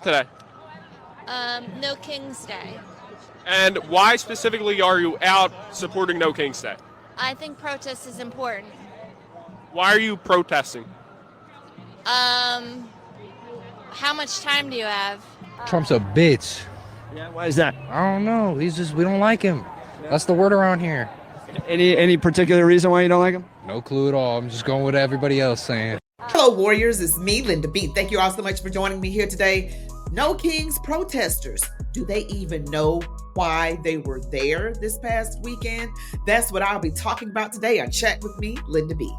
Today. No King's Day. And why specifically are you out supporting No King's Day? I think protest is important. Why are you protesting? How much time do you have? Trump's a bitch. Yeah, why is that? I don't know. We don't like him. That's the word around here. Any particular reason why you don't like him? No clue at all. I'm just going with everybody else saying. Hello, Warriors. It's me, Linda B. Thank you all so much for joining me here today. No Kings protesters. Do they even know why they were there this past weekend? That's what I'll be talking about today on Chat With Me, Linda B.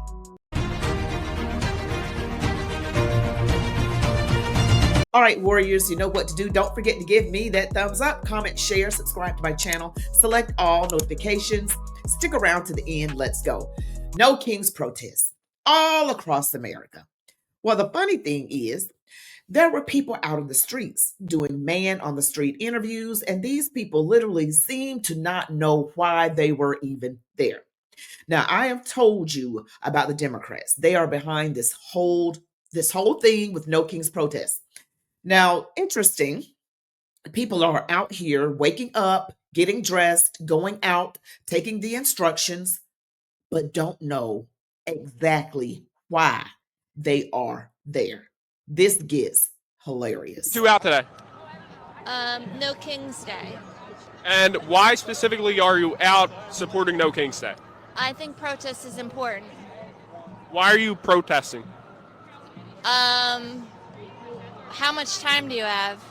All right, Warriors, you know what to do. Don't forget to give me that thumbs up, comment, share, subscribe to my channel, select all notifications. Stick around to the end. Let's go. No Kings protests all across America. Well, the funny thing is, there were people out in the streets doing man on the street interviews, and these people literally seemed to not know why they were even there. Now, I have told you about the Democrats. They are behind this whole thing with No Kings protests. Now, interesting, people are out here waking up, getting dressed, going out, taking the instructions, but don't know exactly why they are there. This gets hilarious. Two out today. No King's Day. And why specifically are you out supporting No King's Day? I think protest is important. Why are you protesting? How much time do you have?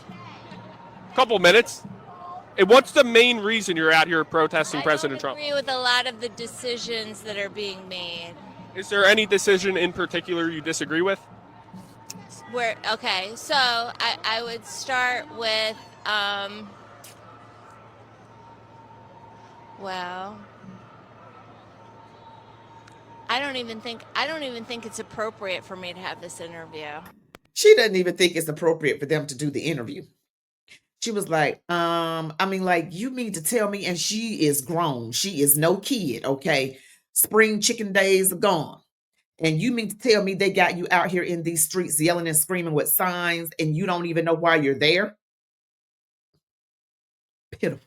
A couple minutes. And what's the main reason you're out here protesting President Trump? I don't agree with a lot of the decisions that are being made. Is there any decision in particular you disagree with? Okay, so I would start with, well, I don't even think it's appropriate for me to have this interview. She doesn't even think it's appropriate for them to do the interview. She was like, you mean to tell me, and she is grown. She is no kid, okay? Spring chicken days are gone. And you mean to tell me they got you out here in these streets yelling and screaming with signs, and you don't even know why you're there? Pitiful.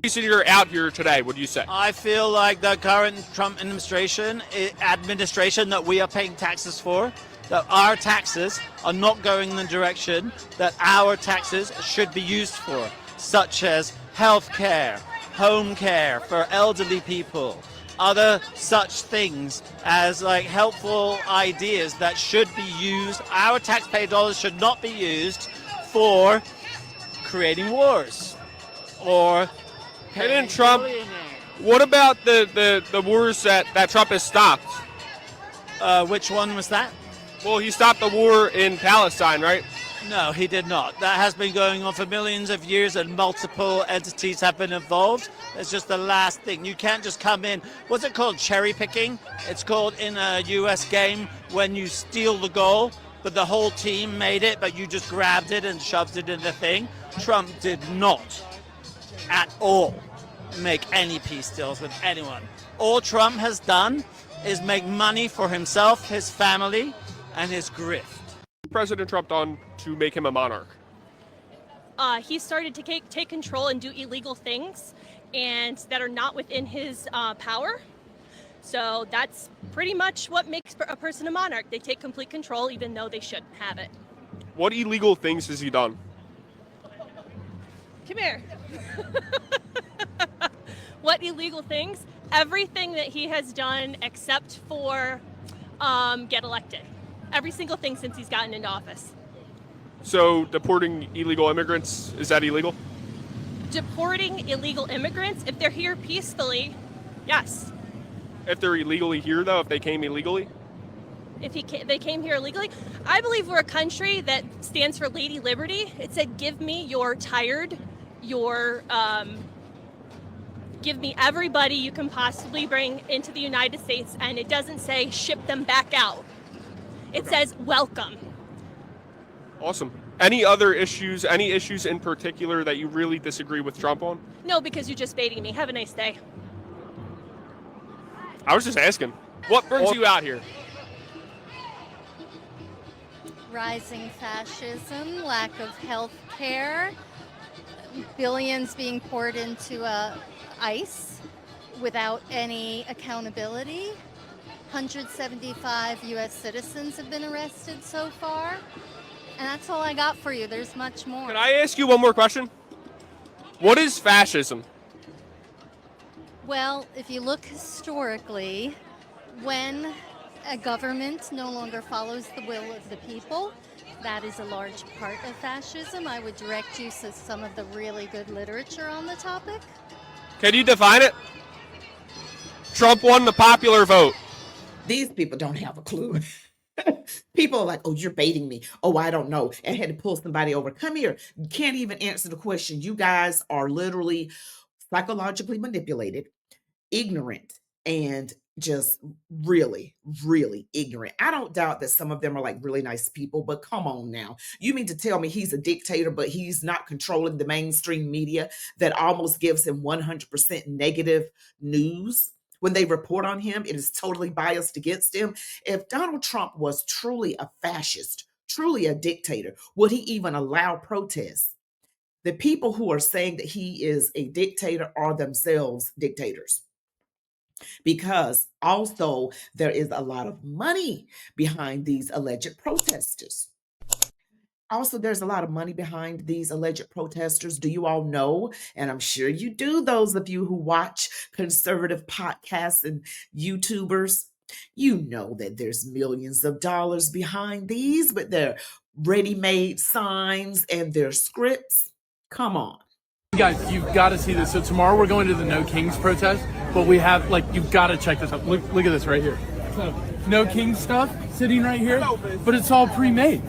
Reason you're out here today, what do you say? I feel like the current Trump administration that we are paying taxes for, that our taxes are not going in the direction that our taxes should be used for, such as health care, home care for elderly people, other such things as like helpful ideas that should be used. Our taxpayer dollars should not be used for creating wars or And Trump, what about the wars that Trump has stopped? Which one was that? Well, he stopped the war in Palestine, right? No, he did not. That has been going on for millions of years and multiple entities have been involved. It's just the last thing. You can't just come in. What's it called? Cherry picking? It's called in a US game when you steal the goal, but the whole team made it, but you just grabbed it and shoved it in the thing. Trump did not at all make any peace deals with anyone. All Trump has done is make money for himself, his family, and his grift. President Trump done to make him a monarch? He started to take control and do illegal things and that are not within his power. So that's pretty much what makes a person a monarch. They take complete control even though they shouldn't have it. What illegal things has he done? Come here. What illegal things? Everything that he has done except for get elected. Every single thing since he's gotten into office. So deporting illegal immigrants, is that illegal? Deporting illegal immigrants, if they're here peacefully, yes. If they're illegally here, though, if they came illegally? If they came here illegally, I believe we're a country that stands for Lady Liberty. It said, give me your tired, give me everybody you can possibly bring into the United States, and it doesn't say ship them back out. It says welcome. Awesome. Any issues in particular that you really disagree with Trump on? No, because you're just baiting me. Have a nice day. I was just asking. What brings you out here? rising fascism, lack of health care, billions being poured into ICE without any accountability. 175 U.S. citizens have been arrested so far. And that's all I got for you. There's much more. Can I ask you one more question? What is fascism? Well, if you look historically, when a government no longer follows the will of the people, that is a large part of fascism. I would direct you to some of the really good literature on the topic. Can you define it? Trump won the popular vote. These people don't have a clue. People are like, oh, you're baiting me. Oh, I don't know. And had to pull somebody over. Come here. You can't even answer the question. You guys are literally psychologically manipulated, ignorant, and just really, really ignorant. I don't doubt that some of them are like really nice people, but come on now. You mean to tell me he's a dictator, but he's not controlling the mainstream media that almost gives him 100% negative news? When they report on him, it is totally biased against him. If Donald Trump was truly a fascist, truly a dictator, would he even allow protests? The people who are saying that he is a dictator are themselves dictators. Because also there is a lot of money behind these alleged protesters. Also, there's a lot of money behind these alleged protesters. Do you all know? And I'm sure you do, those of you who watch conservative podcasts and YouTubers. You know that there's millions of dollars behind these with their ready-made signs and their scripts. Come on. Guys, you've got to see this. So tomorrow we're going to the No Kings protest, but we have, like, you've got to check this out. Look at this right here. So, No Kings stuff sitting right here, but it's all pre-made.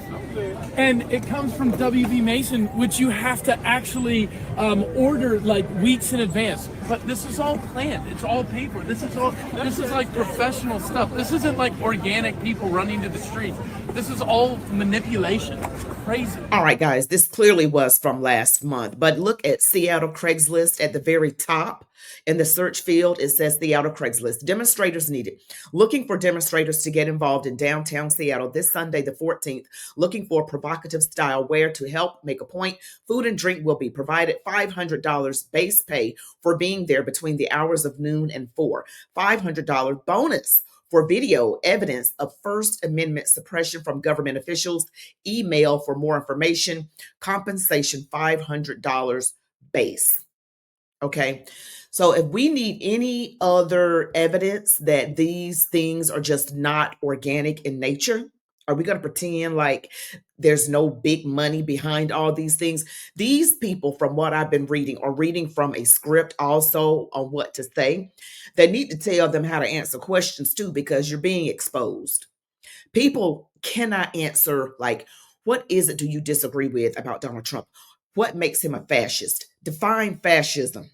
And it comes from WB Mason, which you have to actually order like weeks in advance. But this is all planned. It's all paid for. This is like professional stuff. This isn't like organic people running to the streets. This is all manipulation. It's crazy. All right, guys, this clearly was from last month, but look at Seattle Craigslist at the very top. In the search field, it says Seattle Craigslist. Demonstrators needed. Looking for demonstrators to get involved in downtown Seattle this Sunday, the 14th. Looking for provocative style wear to help make a point. Food and drink will be provided. $500 base pay for being there between the hours of noon and 4. $500 bonus for video evidence of First Amendment suppression from government officials. Email for more information. Compensation $500 base. Okay. So if we need any other evidence that these things are just not organic in nature, are we going to pretend like there's no big money behind all these things? These people, from what I've been reading, are reading from a script also on what to say. They need to tell them how to answer questions too, because you're being exposed. People cannot answer like, what is it do you disagree with about Donald Trump? What makes him a fascist? Define fascism.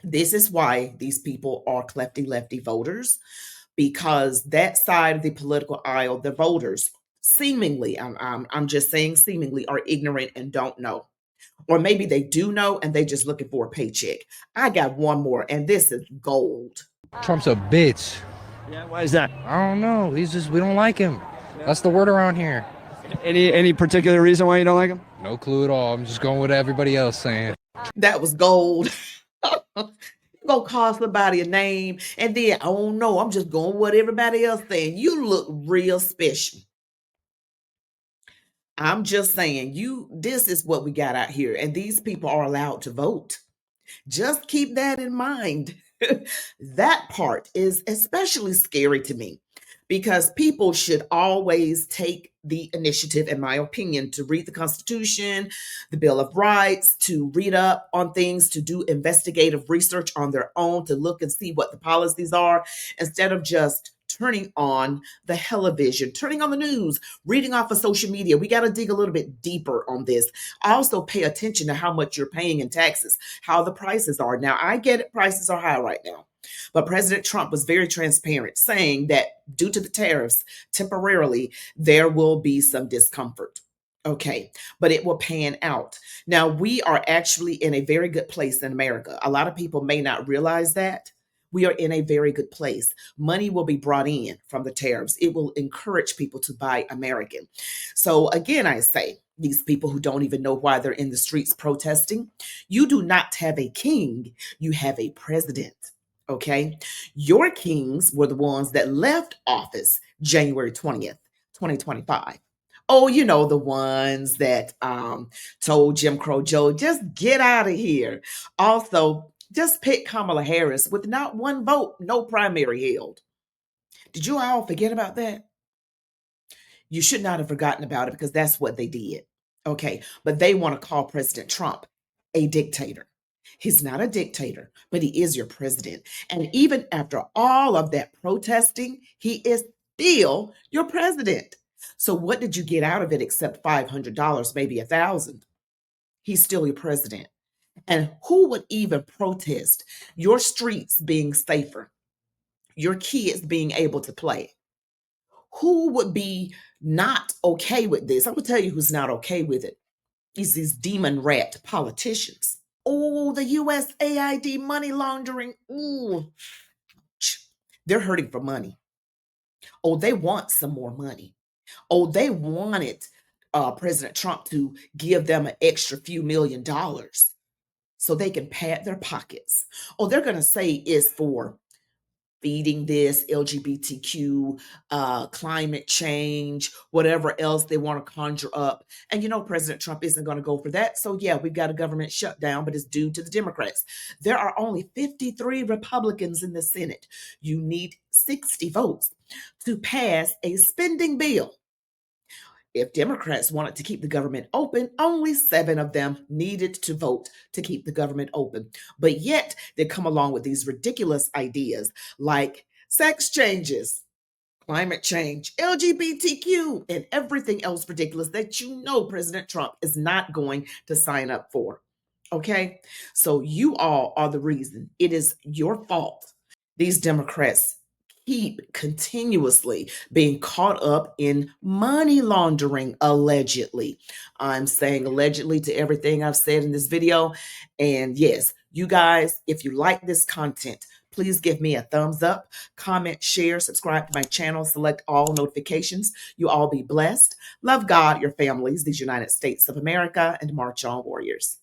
This is why these people are lefty voters, because that side of the political aisle, the voters, seemingly, I'm just saying seemingly, are ignorant and don't know. Or maybe they do know and they just looking for a paycheck. I got one more, and this is gold. Trump's a bitch. Yeah, why is that? I don't know. We don't like him. That's the word around here. Any particular reason why you don't like him? No clue at all. I'm just going with everybody else saying. That was gold. Go call somebody a name and then, oh no, I'm just going with what everybody else saying. You look real special. I'm just saying, this is what we got out here, and these people are allowed to vote. Just keep that in mind. That part is especially scary to me, because people should always take the initiative, in my opinion, to read the Constitution, the Bill of Rights, to read up on things, to do investigative research on their own, to look and see what the policies are, instead of just turning on the television, turning on the news, reading off of social media. We got to dig a little bit deeper on this. Also pay attention to how much you're paying in taxes, how the prices are. Now, I get it, prices are high right now. But President Trump was very transparent, saying that due to the tariffs, temporarily, there will be some discomfort. Okay, but it will pan out. Now, we are actually in a very good place in America. A lot of people may not realize that. we are in a very good place. Money will be brought in from the tariffs. It will encourage people to buy American. So again, I say, these people who don't even know why they're in the streets protesting, you do not have a king, you have a president. Okay? Your kings were the ones that left office January 20th, 2025. Oh, you know, the ones that told Jim Crow Joe, just get out of here. Also, just pick Kamala Harris with not one vote, no primary held. Did you all forget about that? You should not have forgotten about it because that's what they did. Okay, but they want to call President Trump a dictator. He's not a dictator, but he is your president. And even after all of that protesting, he is still your president. So what did you get out of it except $500, maybe $1,000? He's still your president. And who would even protest your streets being safer, your kids being able to play? Who would be not okay with this? I'm going to tell you who's not okay with it. It's these demon rat politicians. Oh, the USAID money laundering. Ooh, they're hurting for money. Oh, they want some more money. Oh, they wanted President Trump to give them an extra few $1,000,000 so they can pad their pockets. Oh, they're going to say it's for feeding this LGBTQ, climate change, whatever else they want to conjure up. And you know, President Trump isn't going to go for that. So yeah, we've got a government shutdown, but it's due to the Democrats. There are only 53 Republicans in the Senate. You need 60 votes to pass a spending bill. If Democrats wanted to keep the government open, only 7 of them needed to vote to keep the government open. But yet they come along with these ridiculous ideas like sex changes, climate change, LGBTQ, and everything else ridiculous that you know President Trump is not going to sign up for. Okay? So you all are the reason. It is your fault. These Democrats keep continuously being caught up in money laundering, allegedly. I'm saying allegedly to everything I've said in this video. And yes, you guys, if you like this content, please give me a thumbs up, comment, share, subscribe to my channel, select all notifications. You all be blessed. Love God, your families, these United States of America, and march on, warriors.